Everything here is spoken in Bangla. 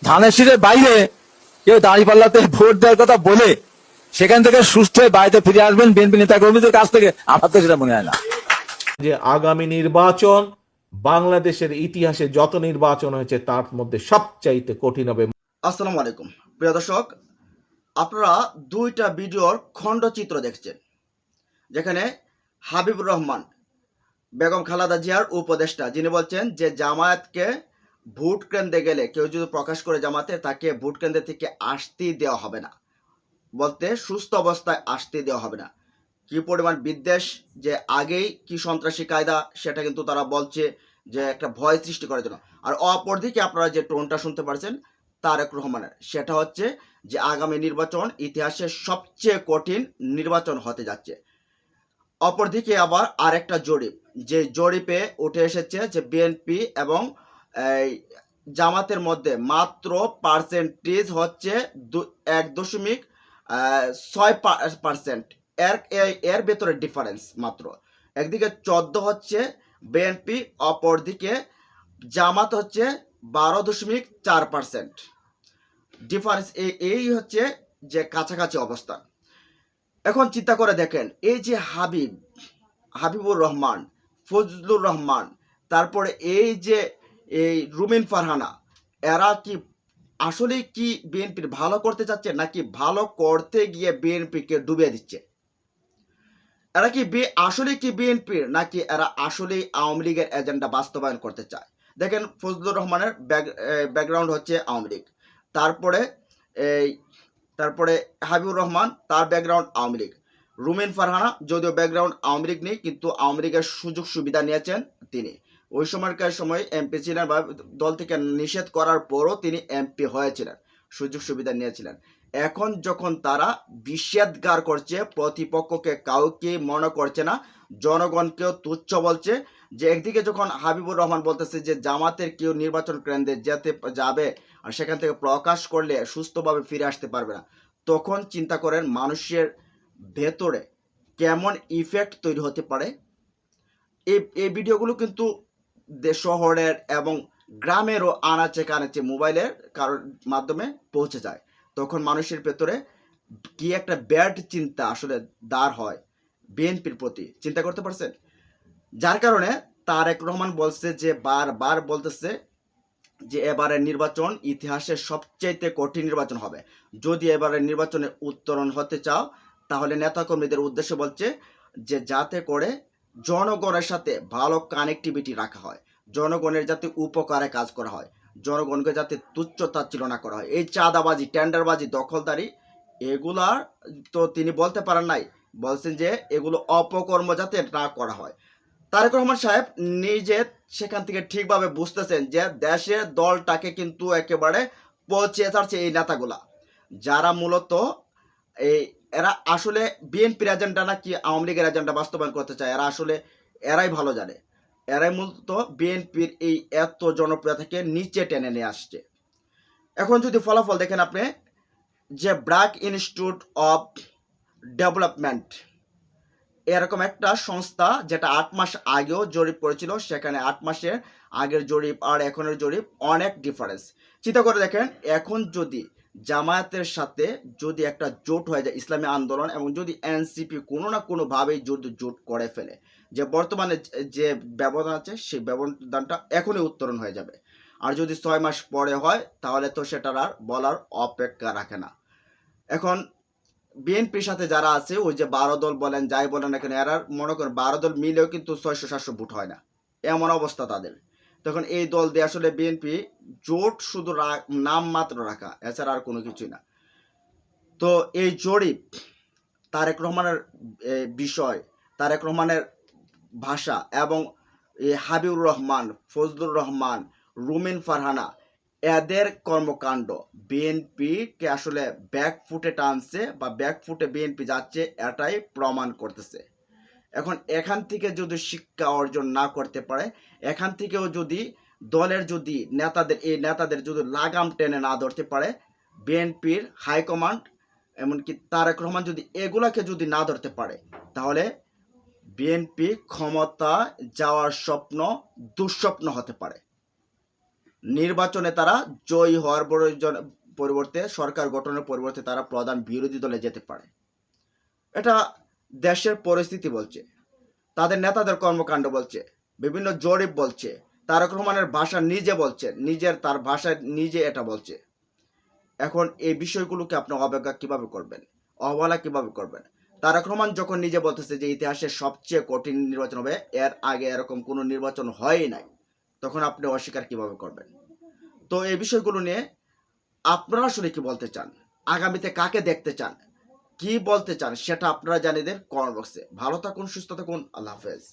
ধানের শীষের বাইরে কেউ দাঁড়িপাল্লাতে ভোট দেওয়ার কথা বলে সেখান থেকে সুস্থ হয়ে বাড়িতে ফিরে আসবেন বিএনপি নেতা কর্মীদের কাছ থেকে, আমার তো সেটা মনে হয় না। যে আগামী নির্বাচন বাংলাদেশের ইতিহাসে যত নির্বাচন হয়েছে তার মধ্যে সবচাইতে কঠিন হবে। আসসালামু আলাইকুম প্রিয় দর্শক, আপনারা দুইটা ভিডিওর খণ্ডচিত্র দেখছেন, যেখানে হাবিবুর রহমান বেগম খালেদা জিয়ার উপদেষ্টা যিনি বলছেন যে জামায়াতকে ভোট কেন্দ্রে গেলে কেউ যদি প্রকাশ করে জামাতে, তাকে ভোট কেন্দ্র থেকে আসতেই দেওয়া হবে না, বলতে সুস্থ অবস্থায় আসতে দেওয়া হবে না। কি পরিমাণ বিদ্বেষ, যে আগেই কি সন্ত্রাসী কায়দা, সেটা কিন্তু তারা বলছে যে একটা ভয় সৃষ্টি করার জন্য। আর অপরদিকে আপনারা যে টোনটা শুনতে পারছেন তারেক রহমানের, সেটা হচ্ছে যে আগামী নির্বাচন ইতিহাসের সবচেয়ে কঠিন নির্বাচন হতে যাচ্ছে। অপরদিকে আবার আরেকটা জরিপ, যে জরিপে উঠে এসেছে যে বিএনপি এবং জামাতের মধ্যে মাত্র পার্সেন্টেজ হচ্ছে 1.6%। এর ভেতরে ডিফারেন্স মাত্র, একদিকে 14 হচ্ছে বিএনপি, অপরদিকে জামাত হচ্ছে 12.4%। ডিফারেন্স এই হচ্ছে যে কাছাকাছি অবস্থা। এখন চিন্তা করে দেখেন, এই যে হাবিবুর রহমান, ফজলুর রহমান, তারপরে এই যে রুমিন ফারহানা, এরা কি আসলেই কি বিএনপির ভালো করতে চাচ্ছে, নাকি ভালো করতে গিয়ে বিএনপিকে ডুবিয়ে দিচ্ছে? এরা কি আসলে কি বিএনপির, নাকি এরা আসলেই আওয়ামী লীগের এজেন্ডা বাস্তবায়ন করতে চায়? দেখেন, ফজলুর রহমানের ব্যাকগ্রাউন্ড হচ্ছে আওয়ামী লীগ, তারপরে হাবিবুর রহমান, তার ব্যাকগ্রাউন্ড আওয়ামী লীগ। রুমিন ফারহানা যদিও ব্যাকগ্রাউন্ড আওয়ামী লীগ নেই, কিন্তু আওয়ামী লীগের সুযোগ সুবিধা নিয়েছেন তিনি। ওই সময়কার সময় এমপি ছিলেন, বা দল থেকে নিষেধ করার পরও তিনি এমপি হয়েছিলেন, সুযোগ সুবিধা নিয়েছিলেন। এখন যখন তারা নিষেধগার করছে, প্রতিপক্ষকে কাউকে মনে করছে না, জনগণকেও তুচ্ছ বলছে, যে একদিকে যখন হাবিবুর রহমান বলতেছে যে জামাতের কেউ নির্বাচন কেন্দ্রে যাবে আর সেখান থেকে প্রকাশ করলে সুস্থভাবে ফিরে আসতে পারবে না, তখন চিন্তা করেন মানুষের ভেতরে কেমন ইফেক্ট তৈরি হতে পারে। এই ভিডিওগুলো কিন্তু শহরের এবং গ্রামেরও আনাচে কানাচে মোবাইলের কারোর মাধ্যমে পৌঁছে যায়, তখন মানুষের ভেতরে কি একটা ব্যাড চিন্তা আসলে দাঁড় হয় বিএনপির প্রতি, চিন্তা করতে পারছেন? যার কারণে তারেক রহমান বলছে, যে বারবার বলতেছে যে এবারের নির্বাচন ইতিহাসের সবচেয়ে কঠিন নির্বাচন হবে। যদি এবারের নির্বাচনে উত্তরণ হতে চাও, তাহলে নেতাকর্মীদের উদ্দেশ্যে বলছে যে যাতে করে জনগণের সাথে ভালো কানেক্টিভিটি রাখা হয়, জনগণের যাতে উপকারে কাজ করা হয়, জনগণকে যাতে তুচ্ছ তাচ্ছিল্য করা হয়। এই চাঁদাবাজি, টেন্ডারবাজি, দখলদারি, এগুলার তো তিনি বলতে পারেন নাই, বলছেন যে এগুলো অপকর্ম যাতে না করা হয়। তারেক রহমান সাহেব নিজে সেখান থেকে ঠিকভাবে বুঝতেছেন যে দেশের দলটাকে কিন্তু একেবারে পচিয়ে ছাড়ছে এই নেতাগুলা, যারা মূলত এরা আসলে বিএনপির এজেন্ডা নাকি আওয়ামী লীগের এজেন্ডা বাস্তবায়ন করতে চায়, এরাই ভালো জানে। এরাই মূলত বিএনপির এই এত জনপ্রিয়তাকে নিচে টেনে নিয়ে আসছে। এখন যদি ফলাফল দেখেন আপনি, যে ব্র্যাক ইনস্টিটিউট অফ ডেভেলপমেন্ট এরকম একটা সংস্থা, যেটা 8 মাস আগেও জরিপ করেছিল, সেখানে 8 মাসের আগের জরিপ আর এখনের জরিপ অনেক ডিফারেন্স। চিন্তা করে দেখেন, এখন যদি জামায়াতের সাথে যদি একটা জোট হয়ে যায় ইসলামী আন্দোলন, এবং যদি এনসিপি কোনো না কোনোভাবেই যদি জোট করে ফেলে, যে বর্তমানে যে ব্যবধান আছে সেই ব্যবধানটা এখনই উত্তরণ হয়ে যাবে। আর যদি 6 মাস পরে হয়, তাহলে তো সেটার আর বলার অপেক্ষা রাখে না। এখন বিএনপির সাথে যারা আছে, ওই যে 12 দল বলেন, যাই বলেন না কেন, এরা মনে করেন 12 দল মিলেও কিন্তু 600-700 ভোট হয় না, এমন অবস্থা তাদের। তখন এই দল দিয়ে আসলে বিএনপি জোট শুধু নাম মাত্র রাখা, এছাড়া আর কোনো কিছুই না। তো এই জরিপ, তারেক রহমানের বিষয়, তারেক রহমানের ভাষা, এবং এই হাবিবুর রহমান, ফজলুর রহমান, রুমিন ফারহানা, এদের কর্মকাণ্ড বিএনপিকে আসলে ব্যাকফুটে টানছে, বা ব্যাকফুটে বিএনপি যাচ্ছে, এটাই প্রমাণ করতেছে। এখন এখান থেকে যদি শিক্ষা অর্জন না করতে পারে, এখান থেকেও যদি দলের যদি নেতাদের যদি লাগাম টেনে না ধরতে পারে, বিএনপির হাইকমান্ড এমনকি তারেক রহমান যদি এগুলাকে যদি না ধরতে পারে, তাহলে বিএনপি ক্ষমতা যাওয়ার স্বপ্ন দুঃস্বপ্ন হতে পারে। নির্বাচনে তারা জয়ী হওয়ার পরিবর্তে, সরকার গঠনের পরিবর্তে তারা প্রধান বিরোধী দলে যেতে পারে। এটা দেশের পরিস্থিতি বলছে, তাদের নেতাদের কর্মকাণ্ড বলছে, বিভিন্ন জরিপ বলছে, তারেক রহমানের ভাষা নিজে বলছে, তার ভাষায় নিজে এটা বলছে। এখন এই বিষয়গুলোকে আপনি অবজ্ঞা কিভাবে করবেন, অবহেলা কিভাবে করবেন? তারেক রহমান যখন নিজে বলতেছে যে ইতিহাসের সবচেয়ে কঠিন নির্বাচন হবে, এর আগে এরকম কোনো নির্বাচন হয়ই নাই, তখন আপনি অস্বীকার কিভাবে করবেন? তো এই বিষয়গুলো নিয়ে আপনারা আসলে কি বলতে চান, আগামীতে কাকে দেখতে চান, কি বলতে চান, সেটা আপনারা জানিয়ে দেন কমেন্ট বক্সে। ভালো থাকুন, সুস্থ থাকুন, আল্লাহ হাফেজ।